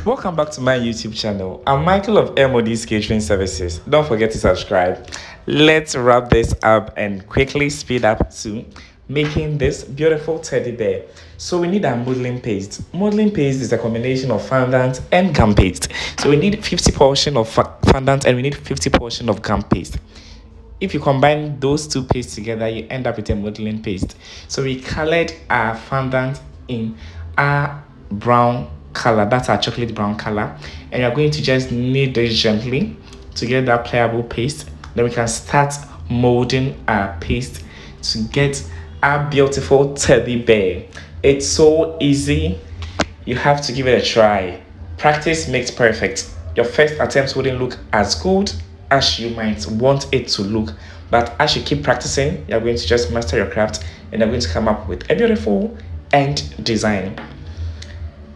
Welcome back to my YouTube channel. I'm Michael of M.O.D Catering Services. Don't forget to subscribe. Let's wrap this up and quickly speed up to making this beautiful teddy bear. So we need our modeling paste. Modeling paste is a combination of fondant and gum paste. So we need 50 portion of fondant and we need 50 portion of gum paste. If you combine those two pastes together, you end up with a modeling paste. So we colored our fondant in our brown color, that's our chocolate brown color, and you're going to just knead this gently to get that pliable paste. Then we can start molding our paste to get our beautiful teddy bear. It's so easy, you have to give it a try. Practice makes perfect. Your first attempt wouldn't look as good as you might want it to look, but as you keep practicing, you're going to just master your craft and you're going to come up with a beautiful end design.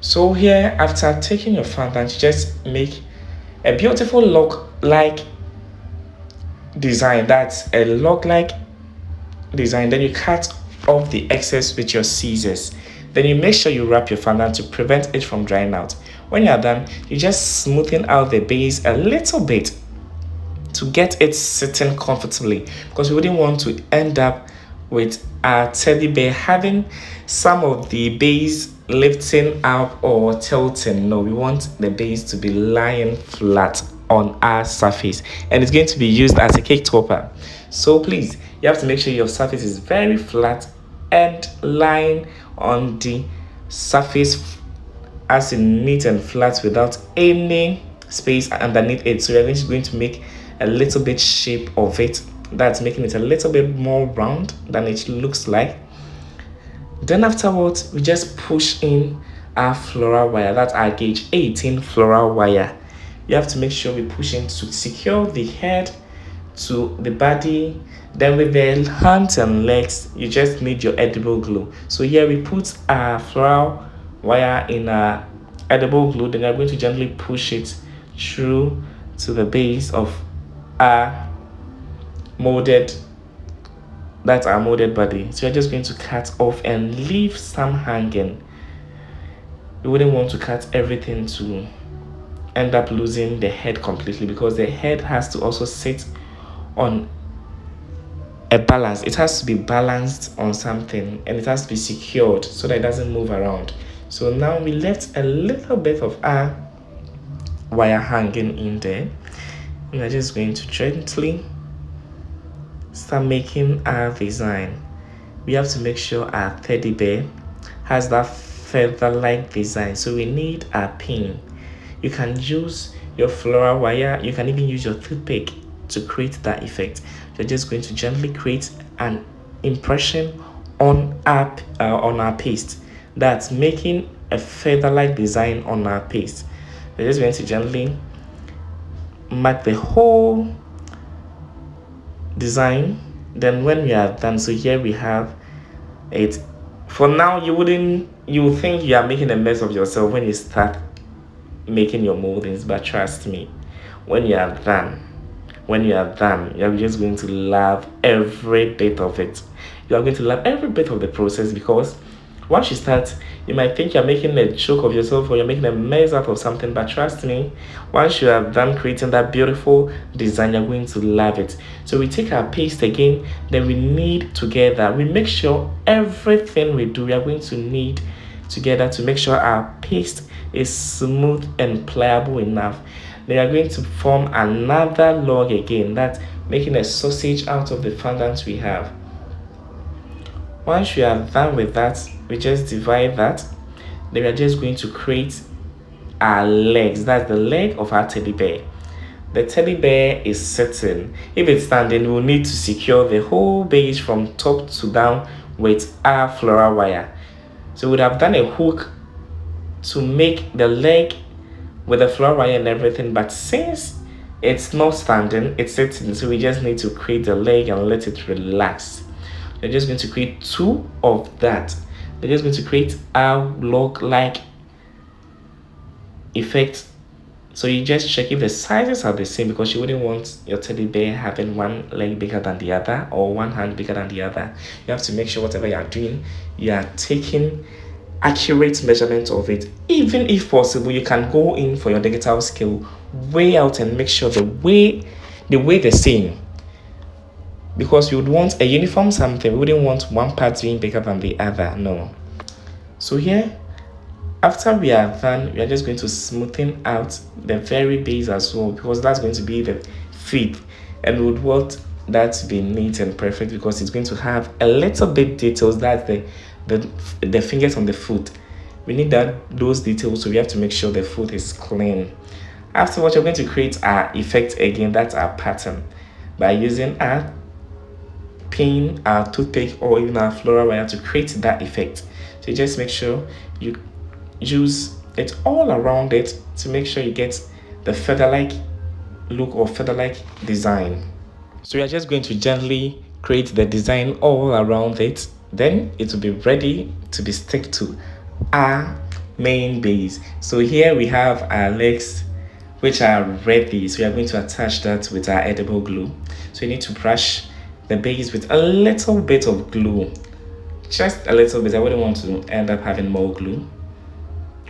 So here, after taking your fondant, you just make a beautiful log-like design. That's a log-like design. Then you cut off the excess with your scissors. Then you make sure you wrap your fondant to prevent it from drying out. When you're done, you just smoothen out the base a little bit to get it sitting comfortably, because we wouldn't want to end up with our teddy bear having some of the base lifting up or tilting. No, we want the base to be lying flat on our surface, and it's going to be used as a cake topper. So please, you have to make sure your surface is very flat and lying on the surface as in neat and flat without any space underneath it. So you're going to make a little bit shape of it, that's making it a little bit more round than it looks like. Then afterwards, we just push in our floral wire, that's our gauge 18 floral wire. You have to make sure we push in to secure the head to the body. Then with the hands and legs, you just need your edible glue. So here we put our floral wire in our edible glue. Then you're going to gently push it through to the base of our molded, that's our molded body. So you're just going to cut off and leave some hanging. You wouldn't want to cut everything to end up losing the head completely, because the head has to also sit on a balance. It has to be balanced on something and it has to be secured so that it doesn't move around. So now we left a little bit of our wire hanging in there. We are just going to gently start making our design. We have to make sure our teddy bear has that feather-like design, so we need our pin. You can use your floral wire, you can even use your toothpick to create that effect. You're just going to gently create an impression on our paste, that's making a feather-like design on our paste. We're just going to gently mark the whole design. Then when we are done, so here we have it. For now, you would think you are making a mess of yourself when you start making your moldings, but trust me, when you are done, you're just going to love every bit of it. You are going to love every bit of the process, because once you start, you might think you're making a joke of yourself or you're making a mess out of something, but trust me, once you have done creating that beautiful design, you're going to love it. So we take our paste again, then we knead together. We make sure everything we do, we are going to knead together to make sure our paste is smooth and pliable enough. Then you're going to form another log again, that's making a sausage out of the fondant we have. Once we are done with that, we just divide that. Then we are just going to create our legs. That's the leg of our teddy bear. The teddy bear is sitting. If it's standing, we'll need to secure the whole base from top to down with our floral wire. So we would have done a hook to make the leg with the floral wire and everything, but since it's not standing, it's sitting, so we just need to create the leg and let it relax. We're just going to create two of that. We're just going to create a log-like effect. So you just check if the sizes are the same, because you wouldn't want your teddy bear having one leg bigger than the other or one hand bigger than the other. You have to make sure whatever you are doing, you are taking accurate measurement of it. Even if possible, you can go in for your digital scale, weigh out and make sure the way the same, because you would want a uniform something. We wouldn't want one part being bigger than the other. No. So here, after we are done, we are just going to smoothen out the very base as well, because that's going to be the feet, and we would want that to be neat and perfect because it's going to have a little bit details. That's the fingers on the foot. We need those details, so we have to make sure the foot is clean. Afterwards, we're going to create our effect again. That's our pattern by using our pin, our toothpick, or even our floral wire to create that effect. So just make sure you use it all around it to make sure you get the feather-like look or feather-like design. So you're just going to gently create the design all around it. Then it will be ready to be stick to our main base. So here we have our legs, which are ready. So we are going to attach that with our edible glue. So you need to brush the base with a little bit of glue, just a little bit. I wouldn't want to end up having more glue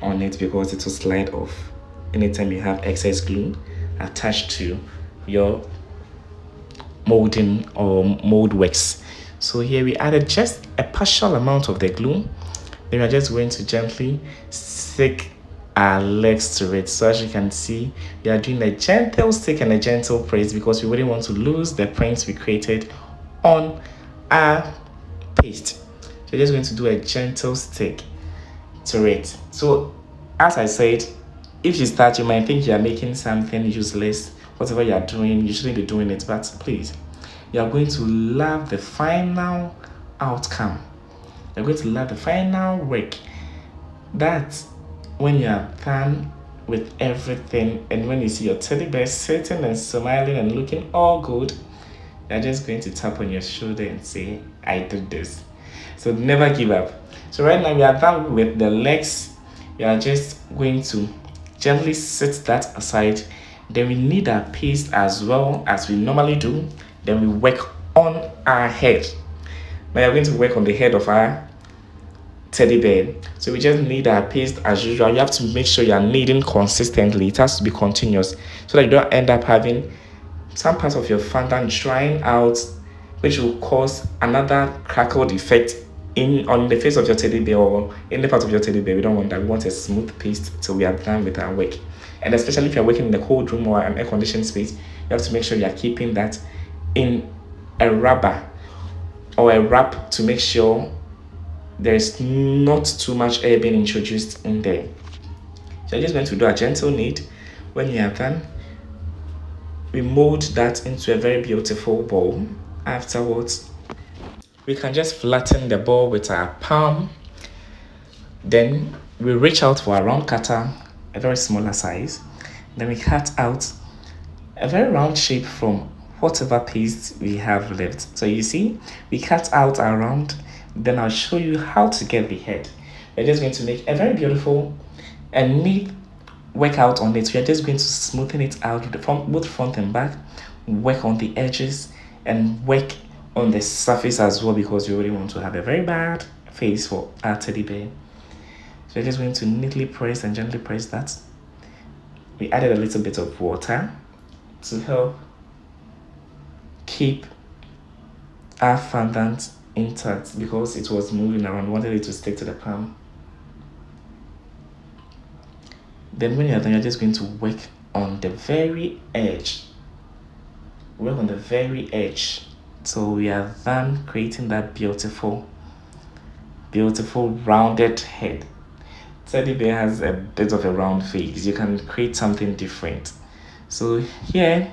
on it because it will slide off anytime you have excess glue attached to your molding or mold wax. So here we added just a partial amount of the glue. Then we're just going to gently stick our legs to it. So as you can see, we are doing a gentle stick and a gentle press because we wouldn't want to lose the prints we created on our paste. So we're just going to do a gentle stick to it. So as I said, if you start, you might think you are making something useless. Whatever you are doing, you shouldn't be doing it, but please, you are going to love the final outcome. You're going to love the final work. That's when you are done with everything, and when you see your teddy bear sitting and smiling and looking all good, you're just going to tap on your shoulder and say, I did this. So never give up. So right now we are done with the legs. We are just going to gently set that aside. Then we need our paste as well as we normally do. Then we work on our head. Now you're going to work on the head of our teddy bear. So we just need our paste as usual. You have to make sure you're kneading consistently. It has to be continuous so that you don't end up having some parts of your fondant drying out, which will cause another crackled effect on the face of your teddy bear or in the part of your teddy bear. We don't want that. We want a smooth paste till we are done with our work. And especially if you're working in a cold room or an air-conditioned space, you have to make sure you're keeping that in a rubber or a wrap to make sure there's not too much air being introduced in there. So you're just going to do a gentle knead. When you are done, we mold that into a very beautiful ball. Afterwards, we can just flatten the ball with our palm. Then we reach out for a round cutter, a very smaller size. Then we cut out a very round shape from whatever paste we have left. So you see, we cut out our round. Then I'll show you how to get the head. We're just going to make a very beautiful and neat workout on it. We're just going to smoothen it out from both front and back, work on the edges and work on the surface as well, because we really want to have a very bad face for our teddy bear. So we're just going to neatly press and gently press that. We added a little bit of water to help keep our fondant intact because it was moving around. We wanted it to stick to the palm. Then when you're done, you're just going to work on the very edge. Work on the very edge. So we are done creating that beautiful rounded head. Teddy bear has a bit of a round face. You can create something different. So here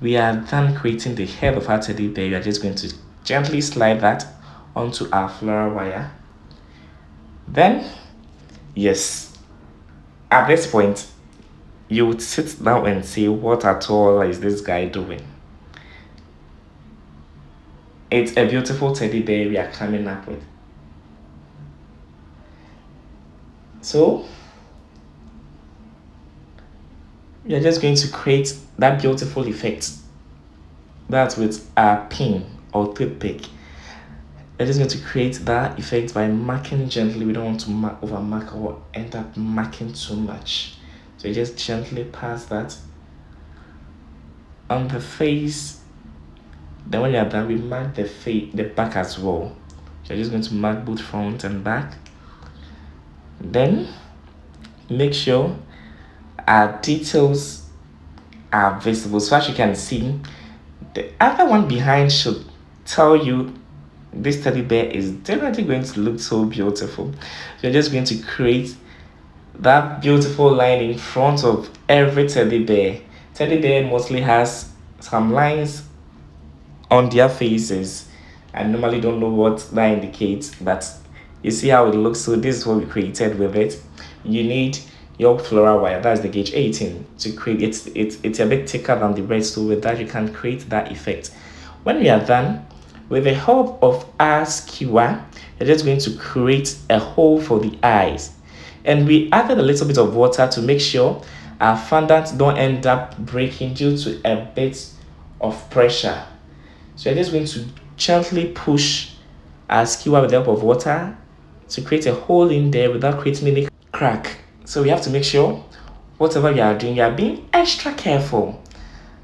we are done creating the head of our teddy bear. We are just going to gently slide that onto our floral wire. Then, yes, at this point, you would sit down and say, what at all is this guy doing? It's a beautiful teddy bear we are coming up with. So, we are just going to create that beautiful effect. That's with our pin or toothpick. We're just going to create that effect by marking gently. We don't want to over mark or end up marking too much. So you just gently pass that on the face. Then when you're done, we mark the back as well. So you're just going to mark both front and back. Then make sure our details are visible. So as you can see, the other one behind should tell you this teddy bear is definitely going to look so beautiful. So you're just going to create that beautiful line in front of every teddy bear. Teddy bear mostly has some lines on their faces. I normally don't know what that indicates, but you see how it looks. So this is what we created with it. You need your floral wire, that's the gauge 18, to create it's a bit thicker than the red, so with that you can create that effect. When we are done, with the help of our skewer, you're just going to create a hole for the eyes. And we added a little bit of water to make sure our fondant don't end up breaking due to a bit of pressure. So you're just going to gently push our skewer with the help of water to create a hole in there without creating any crack. So we have to make sure whatever you are doing, you are being extra careful.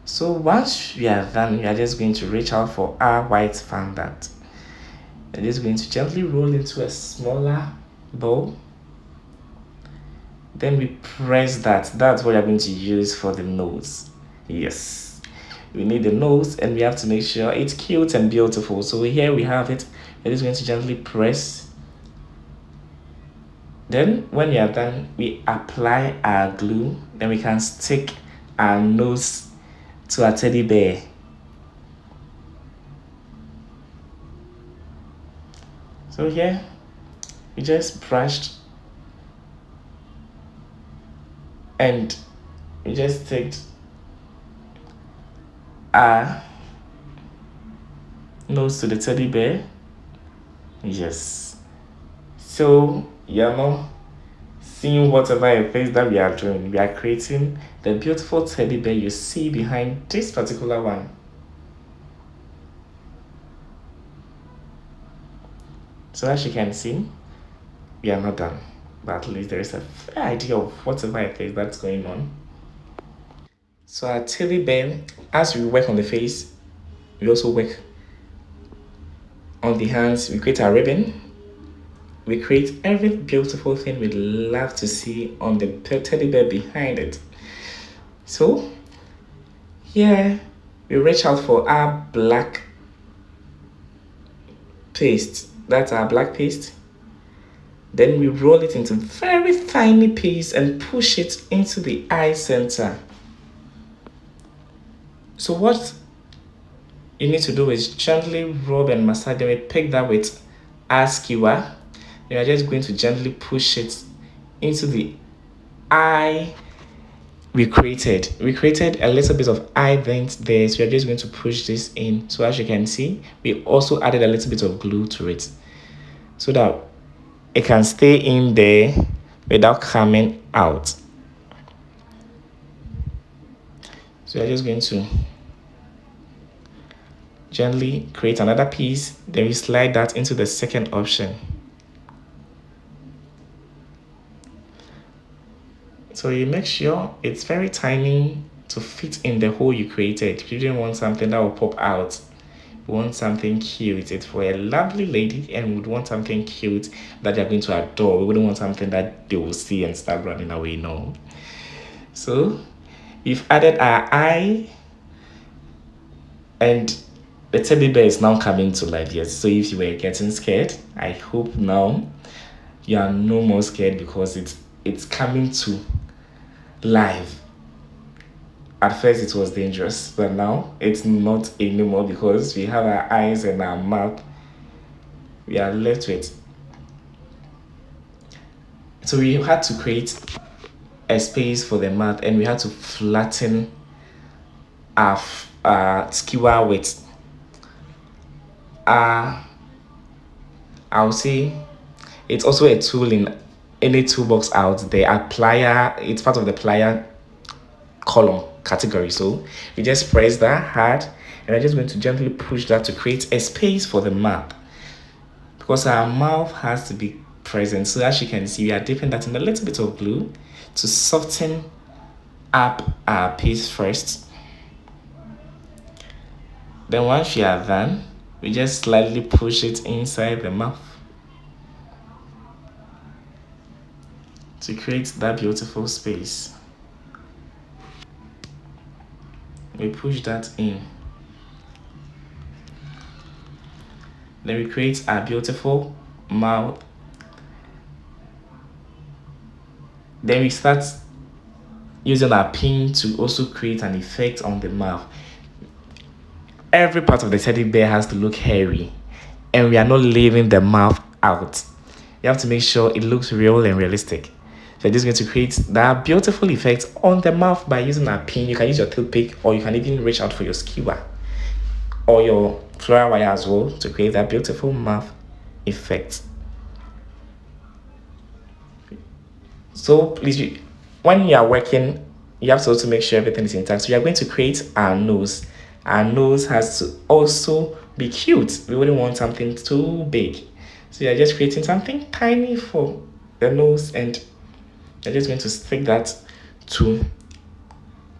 So once we are done, we are just going to reach out for our white fondant. We're just going to gently roll into a smaller bowl. Then we press that. That's what we're going to use for the nose. Yes, we need the nose and we have to make sure it's cute and beautiful. So here we have it. We're just going to gently press. Then when we are done, we apply our glue. Then we can stick our nose to a teddy bear. So here we just brushed and we just sticked our nose to the teddy bear. Yes, so seeing whatever effects that we are doing, we are creating the beautiful teddy bear you see behind this particular one. So as you can see, we are not done, but at least there is a fair idea of whatever effect that's going on. So our teddy bear, as we work on the face, we also work on the hands. We create our ribbon. We create every beautiful thing we'd love to see on the teddy bear behind it. So here we reach out for our black paste. That's our black paste. Then we roll it into very tiny piece and push it into the eye center. So what you need to do is gently rub and massage. Then we pick that with our skewer. You are just going to gently push it into the eye we created. We created a little bit of eye vent there, so you're just going to push this in. So as you can see, we also added a little bit of glue to it so that it can stay in there without coming out. So you're just going to gently create another piece, then we slide that into the second option. So you make sure it's very tiny to fit in the hole you created. You didn't want something that will pop out. You want something cute. It's for a lovely lady and would want something cute that they're going to adore. We wouldn't want something that they will see and start running away, no. So we've added our eye and the teddy bear is now coming to life. Yes, so if you were getting scared, I hope now you are no more scared because it's coming to life. At first it was dangerous, but now it's not anymore because we have our eyes and our mouth. We are left with. So we had to create a space for the mouth and we had to flatten our skewer with I'll say it's also a tool in any toolbox out there. A plier, it's part of the plier column category. So we just press that hard and I'm just going to gently push that to create a space for the mouth. because our mouth has to be present. So as you can see, we are dipping that in a little bit of glue to soften up our piece first. Then once you are done, we just slightly push it inside the mouth to create that beautiful space. We push that in. Then we create our beautiful mouth. Then we start using our pin to also create an effect on the mouth. Every part of the teddy bear has to look hairy, and we are not leaving the mouth out. You have to make sure it looks real and realistic. So this is going to create that beautiful effect on the mouth by using a pin. You can use your toothpick, or you can even reach out for your skewer or your floral wire as well to create that beautiful mouth effect. So please, when you are working, you have to also make sure everything is intact. So we are going to create our nose. Our nose has to also be cute. We wouldn't want something too big. So you're just creating something tiny for the nose, and you're just going to stick that to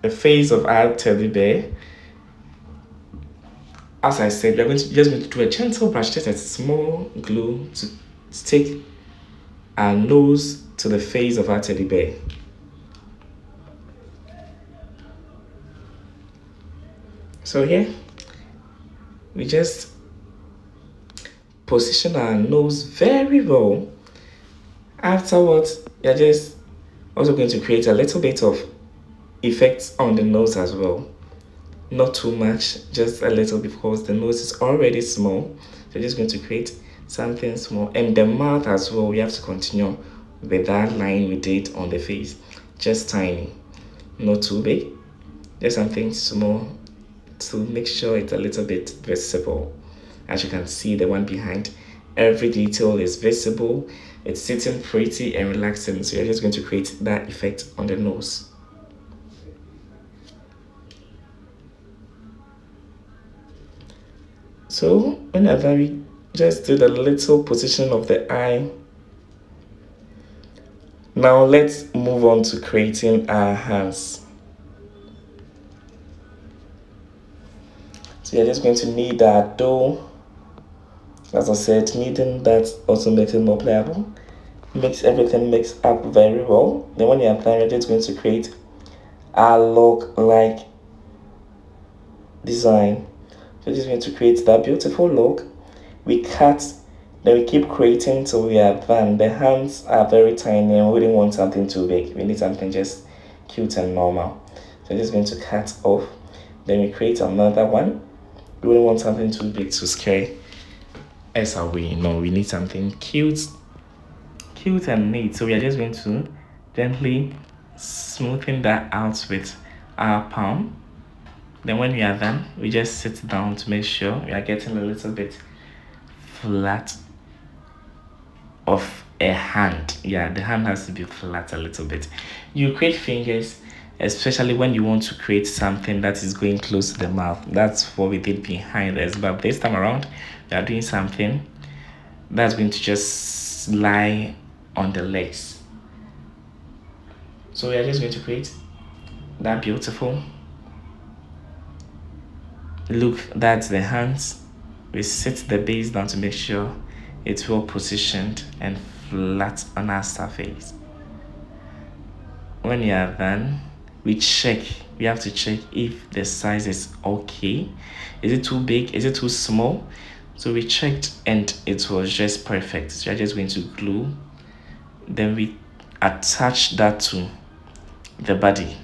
the face of our teddy bear. As I said, we're just going to do a gentle brush, just a small glue to stick our nose to the face of our teddy bear. So here, we just position our nose very well. Afterwards, you're just also going to create a little bit of effects on the nose as well. Not too much, just a little, because the nose is already small. So you're just going to create something small. And the mouth as well, we have to continue with that line we did on the face. Just tiny, not too big, just something small to make sure it's a little bit visible. As you can see, the one behind, every detail is visible. It's sitting pretty and relaxing. So you're just going to create that effect on the nose. So whenever we just do the little position of the eye. Now let's move on to creating our hands. So you're just going to knead that dough. As I said, kneading that also makes it more pliable. Makes everything mix up very well. Then when you're done, you're just going to create a log-like design. So you're just going to create that beautiful log. We cut, then we keep creating till we are done. The hands are very tiny and we didn't want something too big. We need something just cute and normal. So I'm just going to cut off. Then we create another one. We wouldn't want something too big to scare us away. No, we need something cute and neat. So we are just going to gently smoothing that out with our palm. Then when we are done, we just sit down to make sure we are getting a little bit flat of a hand. Yeah, the hand has to be flat a little bit. You create fingers, especially when you want to create something that is going close to the mouth. That's what we did behind us. But this time around, we are doing something that's going to just lie on the legs. So we are just going to create that beautiful look. That's the hands. We sit the base down to make sure it's well positioned and flat on our surface. When you are done, we have to check if the size is okay. Is it too big? Is it too small? So we checked and it was just perfect. So you're just going to glue. Then we attach that to the body.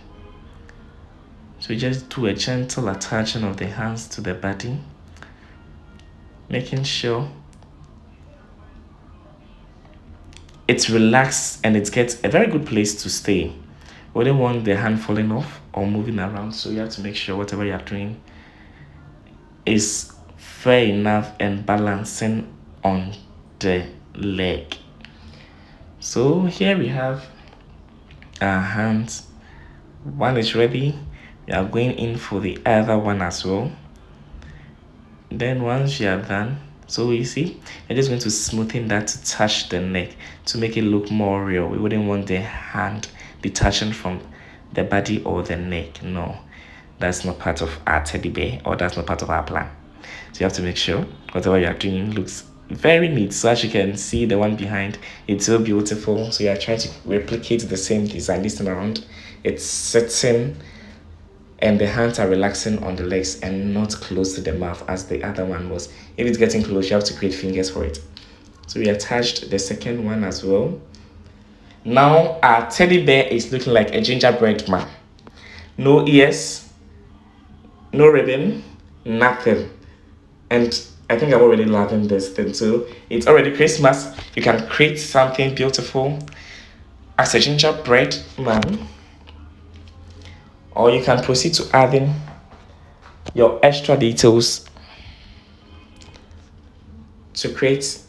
So we just do a gentle attachment of the hands to the body, making sure it's relaxed and it gets a very good place to stay. We don't want the hand falling off or moving around, so you have to make sure whatever you're doing is fair enough and balancing on the leg. So here we have our hands. One is ready. We are going in for the other one as well. Then once you are done, So you see, I'm just going to smoothen that to touch the neck to make it look more real. We wouldn't want the hand detaching from the body or the neck. No, that's not part of our teddy bear, or that's not part of our plan. So you have to make sure whatever you are doing looks very neat. So as you can see, the one behind, it's so beautiful. So you are trying to replicate the same design this time around. It's sitting and the hands are relaxing on the legs and not close to the mouth as the other one was. If it's getting close, you have to create fingers for it. So we attached the second one as well. Now our teddy bear is looking like a gingerbread man. No ears, no ribbon, nothing. And I think I'm already loving this thing too. It's already Christmas. You can create something beautiful as a gingerbread man, or you can proceed to adding your extra details to create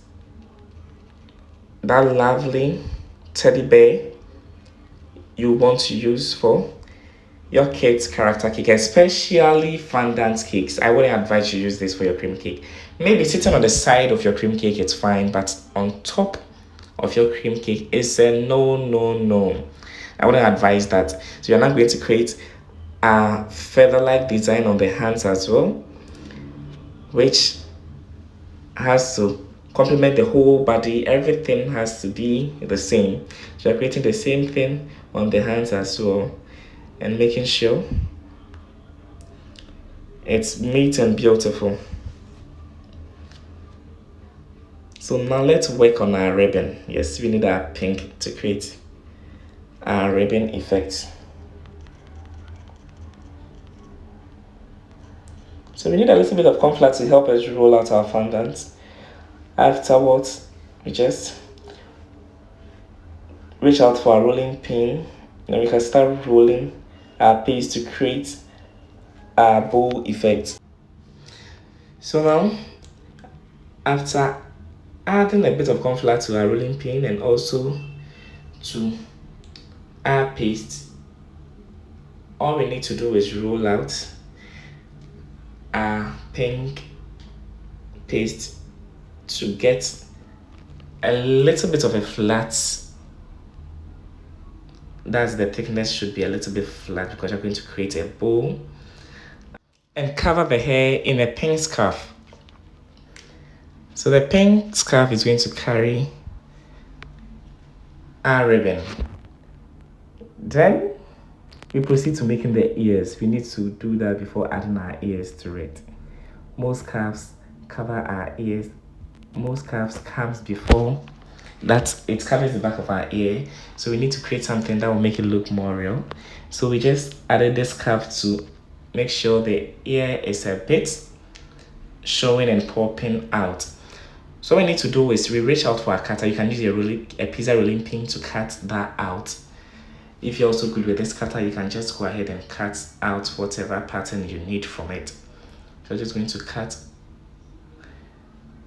that lovely teddy bear you want to use for your kids' character cake, especially fondant cakes. I wouldn't advise you use this for your cream cake. Maybe sitting on the side of your cream cake, it's fine, but on top of your cream cake is a no, no, no. I wouldn't advise that. So you're not going to create a feather-like design on the hands as well, which has to complement the whole body. Everything has to be the same. So you're creating the same thing on the hands as well, and making sure it's neat and beautiful. So now let's work on our ribbon. Yes, we need our pink to create our ribbon effect. So we need a little bit of comfort to help us roll out our fondant. Afterwards, we just reach out for a rolling pin, and we can start rolling our piece to create a bow effect. So now, after adding a bit of corn flour to our rolling pin and also to our paste, all we need to do is roll out our pink paste to get a little bit of a flat. That's the thickness should be a little bit flat because you're going to create a bow, and cover the hair in a pink scarf. So the pink scarf is going to carry our ribbon. Then we proceed to making the ears. We need to do that before adding our ears to it. Most scarves cover our ears. Most scarves comes before that. It covers the back of our ear. So we need to create something that will make it look more real. So we just added this scarf to make sure the ear is a bit showing and popping out. So what we need to do is we reach out for a cutter. You can use a pizza rolling pin to cut that out. If you're also good with this cutter, you can just go ahead and cut out whatever pattern you need from it. So I'm just going to cut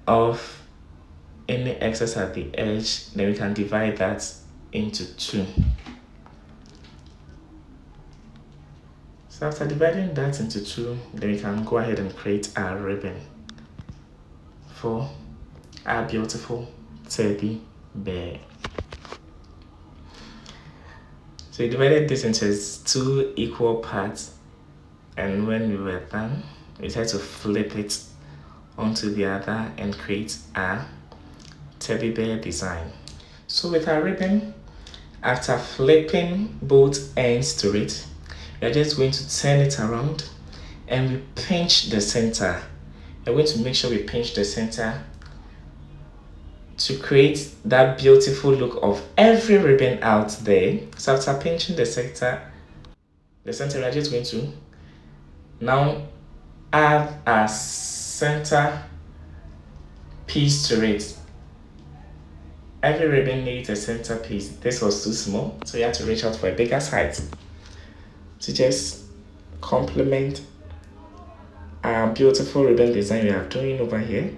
off any excess at the edge. Then we can divide that into two. So after dividing that into two, then we can go ahead and create our ribbon for our beautiful teddy bear. So we divided this into two equal parts, and when we were done, we tried to flip it onto the other and create a teddy bear design. So with our ribbon, after flipping both ends to it, we are just going to turn it around and we pinch the center. We're going to make sure we pinch the center to create that beautiful look of every ribbon out there. So after pinching the center, we are just going to now add a center piece to it. Every ribbon needs a center piece. This was too small, so you have to reach out for a bigger size to just complement our beautiful ribbon design we are doing over here.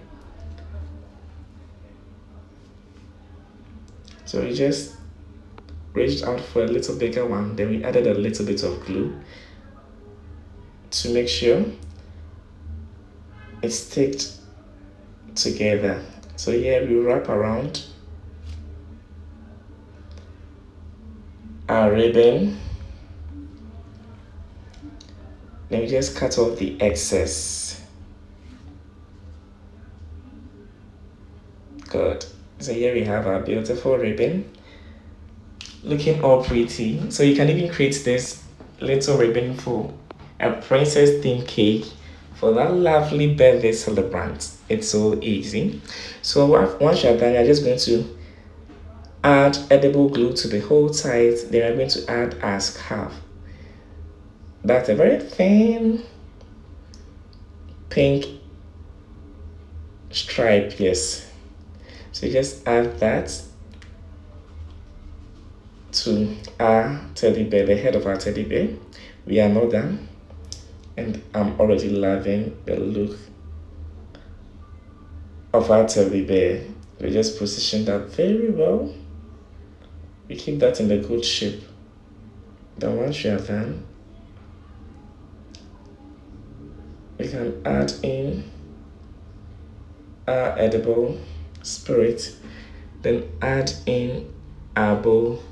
So we just reached out for a little bigger one, then we added a little bit of glue to make sure it sticked together. So here we wrap around our ribbon. Then we just cut off the excess. Good. So here we have our beautiful ribbon, looking all pretty. So you can even create this little ribbon for a princess themed cake for that lovely birthday celebrant. It's so easy. So once you're done, you're just going to add edible glue to the whole side. Then I'm going to add our scarf. That's a very thin pink stripe, yes. So you just add that to our teddy bear, the head of our teddy bear. We are not done, and I'm already loving the look of our teddy bear. We just position that very well. We keep that in the good shape. Then once you are done, we can add in our edible spirit, then add in our bowl.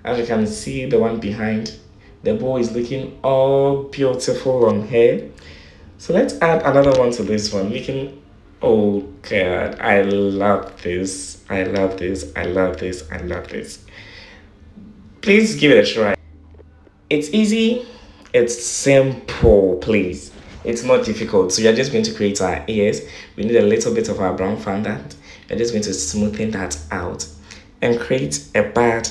As you can see, the one behind, the bowl is looking all beautiful on here. So let's add another one to this one. We can, oh God, I love this. I love this. I love this. I love this. Please give it a try. It's easy. It's simple, please. It's not difficult. So you're just going to create our ears. We need a little bit of our brown fondant. You're just going to smoothen that out and create a bud.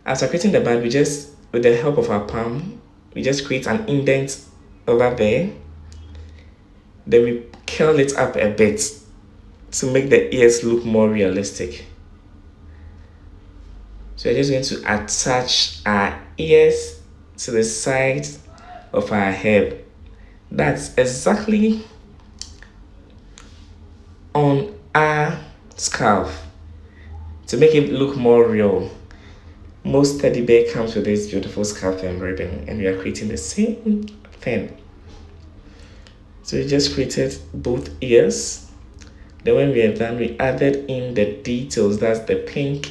After creating the bud, we just, with the help of our palm, we just create an indent over there. Then we curl it up a bit to make the ears look more realistic. So we're just going to attach our ears to the side of our head. That's exactly on our scarf to make it look more real. Most teddy bear comes with this beautiful scarf and ribbon, and we are creating the same thing. So we just created both ears. Then when we are done, we added in the details. That's the pink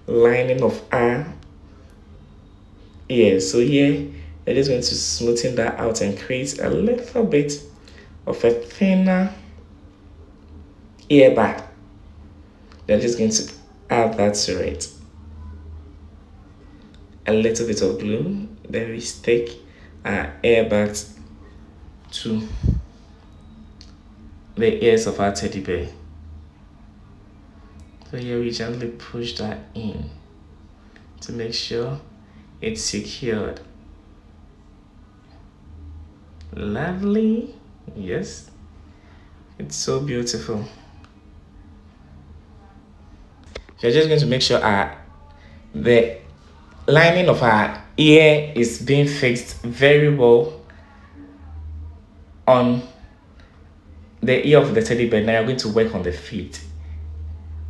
lining of our ears. So here, we're just going to smoothen that out and create a little bit of a thinner ear bud. We're just going to add that to it. A little bit of glue. Then we stick our ear buds to the ears of our teddy bear. So here we gently push that in to make sure it's secured. Lovely, yes, it's so beautiful. You're just going to make sure the lining of our ear is being fixed very well on the ear of the teddy bear. Now you're going to work on the feet.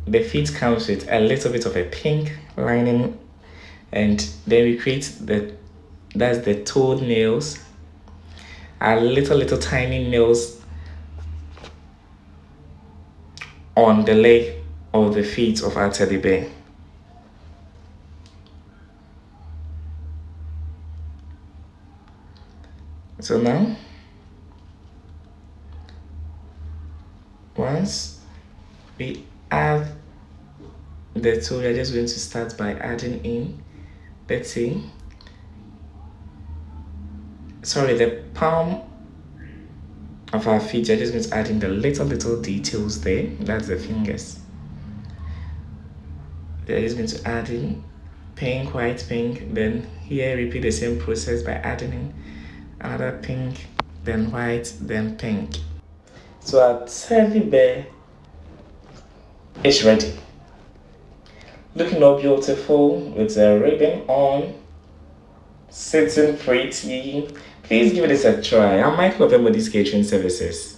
The feet comes with a little bit of a pink lining, and then we create that's the toed nails, our little tiny nails on the leg of the feet of our teddy bear. So now, once we add the toe, we're just going to start by adding in the palm of our feet. You're just going to add in the little details there. That's the fingers. They're just going to add in pink, white, pink. Then here repeat the same process by adding in another pink, then white, then pink. So our teddy bear is ready. Looking all beautiful with a ribbon on, sitting pretty. Please give this a try. I'm Michael of M.O.D Catering Services.